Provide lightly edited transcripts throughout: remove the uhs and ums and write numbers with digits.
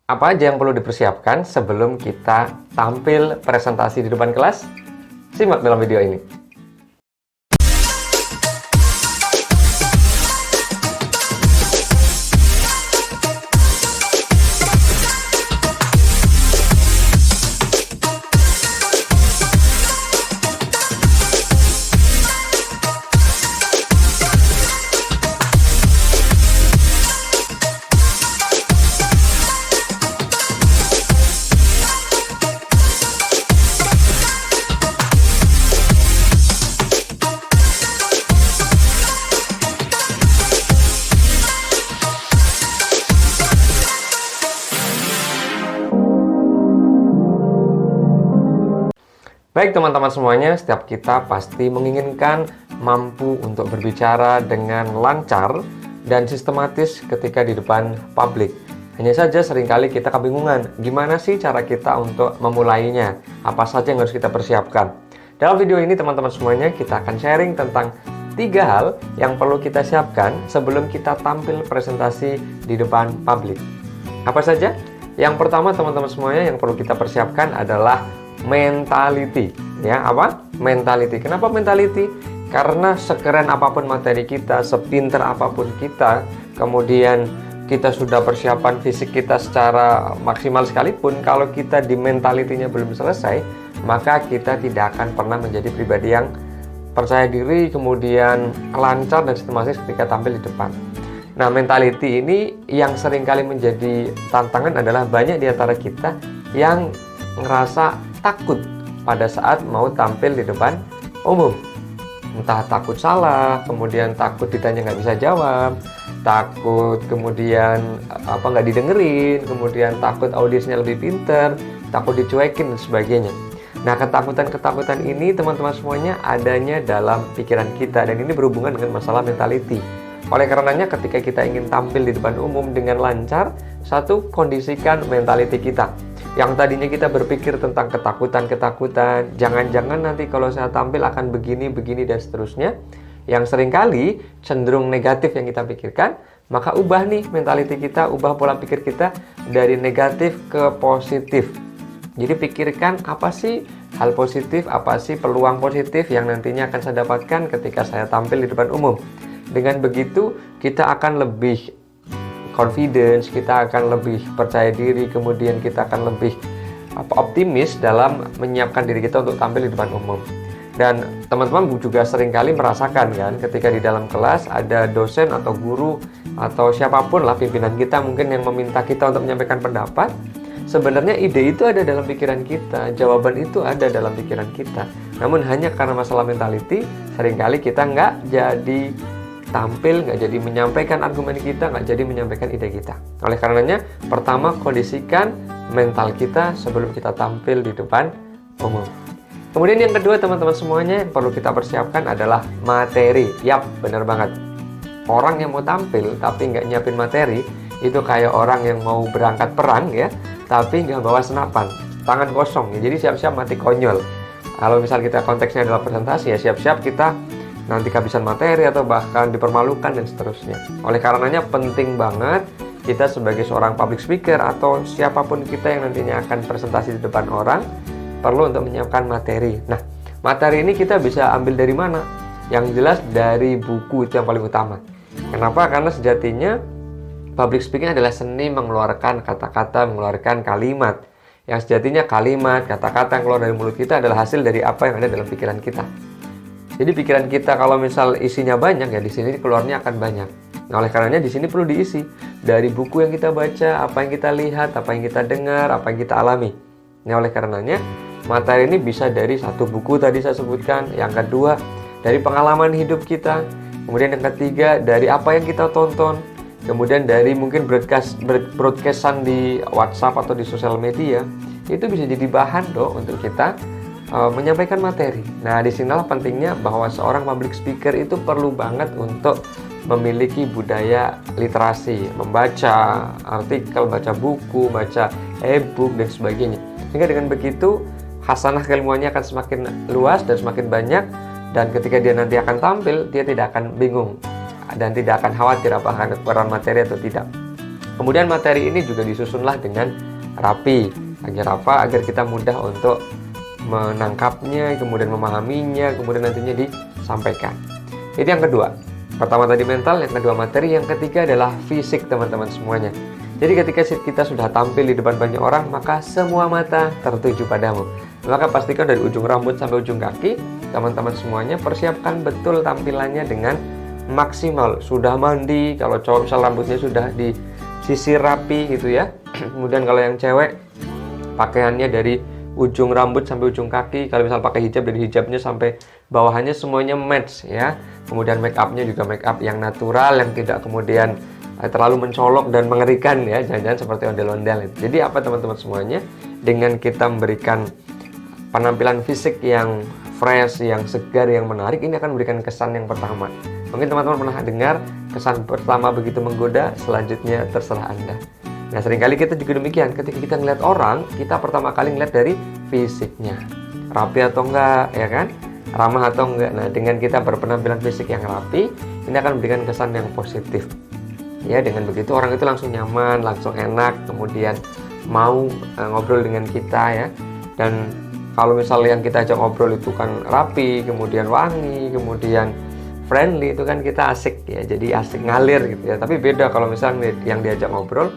Apa aja yang perlu dipersiapkan sebelum kita tampil presentasi di depan kelas? Simak dalam video ini. Baik teman-teman semuanya, setiap kita pasti menginginkan mampu untuk berbicara dengan lancar dan sistematis ketika di depan publik. Hanya saja seringkali kita kebingungan, gimana sih cara kita untuk memulainya? Apa saja yang harus kita persiapkan? Dalam video ini teman-teman semuanya, kita akan sharing tentang 3 hal yang perlu kita siapkan sebelum kita tampil presentasi di depan publik. Apa saja? Yang pertama teman-teman semuanya yang perlu kita persiapkan adalah mentality. Ya, apa? Mentality. Kenapa mentality? Karena sekeren apapun materi kita, sepinter apapun kita, kemudian kita sudah persiapan fisik kita secara maksimal sekalipun, kalau kita di mentality-nya belum selesai, maka kita tidak akan pernah menjadi pribadi yang percaya diri, kemudian lancar dan sistematis ketika tampil di depan. Nah, mentality ini yang seringkali menjadi tantangan adalah banyak di antara kita yang ngerasa takut pada saat mau tampil di depan umum. Entah takut salah, kemudian takut ditanya nggak bisa jawab, takut kemudian nggak didengerin, kemudian takut audiensnya lebih pinter, takut dicuekin dan sebagainya. Nah, ketakutan-ketakutan ini teman-teman semuanya adanya dalam pikiran kita, dan ini berhubungan dengan masalah mentality. Oleh karenanya ketika kita ingin tampil di depan umum dengan lancar, satu, kondisikan mentality kita. Yang tadinya kita berpikir tentang ketakutan-ketakutan, jangan-jangan nanti kalau saya tampil akan begini, dan seterusnya, yang seringkali cenderung negatif yang kita pikirkan, maka ubah nih mentality kita, ubah pola pikir kita dari negatif ke positif. Jadi pikirkan apa sih hal positif, apa sih peluang positif yang nantinya akan saya dapatkan ketika saya tampil di depan umum. Dengan begitu, kita akan lebih confidence, kita akan lebih percaya diri, kemudian kita akan lebih optimis dalam menyiapkan diri kita untuk tampil di depan umum. Dan teman-teman juga seringkali merasakan kan, ketika di dalam kelas ada dosen atau guru atau siapapun lah pimpinan kita mungkin yang meminta kita untuk menyampaikan pendapat. Sebenarnya ide itu ada dalam pikiran kita, jawaban itu ada dalam pikiran kita. Namun hanya karena masalah mentality, seringkali kita nggak jadi tampil, nggak jadi menyampaikan argumen kita, nggak jadi menyampaikan ide kita. Oleh karenanya, pertama kondisikan mental kita sebelum kita tampil di depan umum. Kemudian yang kedua teman-teman semuanya yang perlu kita persiapkan adalah materi. Yap, benar banget. Orang yang mau tampil tapi nggak nyiapin materi, itu kayak orang yang mau berangkat perang ya, tapi nggak bawa senapan, tangan kosong ya. Jadi siap-siap mati konyol. Kalau misal kita konteksnya adalah presentasi ya, siap-siap kita nanti kehabisan materi atau bahkan dipermalukan dan seterusnya. Oleh karenanya penting banget kita sebagai seorang public speaker atau siapapun kita yang nantinya akan presentasi di depan orang perlu untuk menyiapkan materi. Nah, materi ini kita bisa ambil dari mana? Yang jelas dari buku, itu yang paling utama. Kenapa? Karena sejatinya public speaking adalah seni mengeluarkan kata-kata, mengeluarkan kalimat. Yang sejatinya kalimat, kata-kata yang keluar dari mulut kita adalah hasil dari apa yang ada dalam pikiran kita. Jadi pikiran kita kalau misal isinya banyak ya, di sini keluarnya akan banyak. Nah, oleh karenanya di sini perlu diisi dari buku yang kita baca, apa yang kita lihat, apa yang kita dengar, apa yang kita alami. Nah, oleh karenanya materi ini bisa dari satu buku tadi saya sebutkan, yang kedua dari pengalaman hidup kita, kemudian yang ketiga dari apa yang kita tonton, kemudian dari mungkin broadcastan di WhatsApp atau di sosial media. Itu bisa jadi bahan untuk kita menyampaikan materi. Nah, disinilah pentingnya bahwa seorang public speaker itu perlu banget untuk memiliki budaya literasi, membaca artikel, baca buku, baca e-book dan sebagainya. Sehingga dengan begitu hasanah keilmuannya akan semakin luas dan semakin banyak, dan ketika dia nanti akan tampil, dia tidak akan bingung dan tidak akan khawatir apakah akan kekurangan materi atau tidak. Kemudian materi ini juga disusunlah dengan rapi. Agar apa? Agar kita mudah untuk menangkapnya, kemudian memahaminya, kemudian nantinya disampaikan. Itu yang kedua. Pertama tadi mental, yang kedua materi, yang ketiga adalah fisik teman-teman semuanya. Jadi ketika kita sudah tampil di depan banyak orang, maka semua mata tertuju padamu. Maka pastikan dari ujung rambut sampai ujung kaki, teman-teman semuanya persiapkan betul tampilannya dengan maksimal. Sudah mandi, kalau cowok misal rambutnya sudah disisir rapi gitu ya. Kemudian kalau yang cewek, pakaiannya dari ujung rambut sampai ujung kaki. Kalau misal pakai hijab, dari hijabnya sampai bawahannya semuanya match ya. Kemudian make upnya juga make up yang natural, yang tidak kemudian terlalu mencolok dan mengerikan ya, jangan-jangan seperti ondel-ondel. Jadi apa teman-teman semuanya, dengan kita memberikan penampilan fisik yang fresh, yang segar, yang menarik, ini akan memberikan kesan yang pertama. Mungkin teman-teman pernah dengar, kesan pertama begitu menggoda, selanjutnya terserah Anda. Nah, seringkali kita juga demikian, ketika kita ngeliat orang, kita pertama kali ngeliat dari fisiknya, rapi atau enggak, ya kan, ramah atau enggak. Nah, dengan kita berpenampilan fisik yang rapi, ini akan memberikan kesan yang positif. Ya, dengan begitu orang itu langsung nyaman, langsung enak, kemudian mau ngobrol dengan kita ya. Dan kalau misalnya yang kita ajak ngobrol itu kan rapi, kemudian wangi, kemudian friendly, itu kan kita asik ya, jadi asik ngalir gitu ya. Tapi beda kalau misalnya yang diajak ngobrol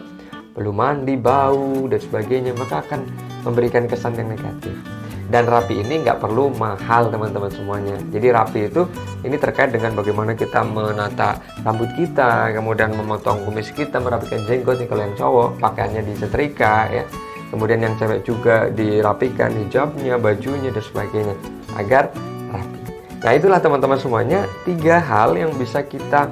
belum mandi, bau dan sebagainya, maka akan memberikan kesan yang negatif. Dan rapi ini nggak perlu mahal teman-teman semuanya. Jadi rapi itu ini terkait dengan bagaimana kita menata rambut kita, kemudian memotong kumis kita, merapikan jenggot nih kalau yang cowok, pakaiannya disetrika ya. Kemudian yang cewek juga dirapikan hijabnya, bajunya dan sebagainya agar rapi. Nah, itulah teman-teman semuanya 3 hal yang bisa kita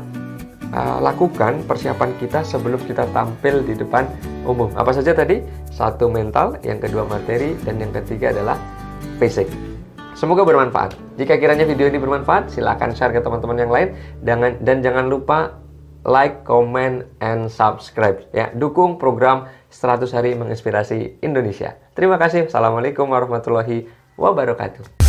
lakukan persiapan kita sebelum kita tampil di depan umum. Apa saja tadi? 1 mental, yang kedua materi, dan yang ketiga adalah fisik. Semoga bermanfaat. Jika kiranya video ini bermanfaat, silakan share ke teman-teman yang lain, dan jangan lupa like, comment, and subscribe ya. Dukung program 100 Hari Menginspirasi Indonesia. Terima kasih. Assalamualaikum warahmatullahi wabarakatuh.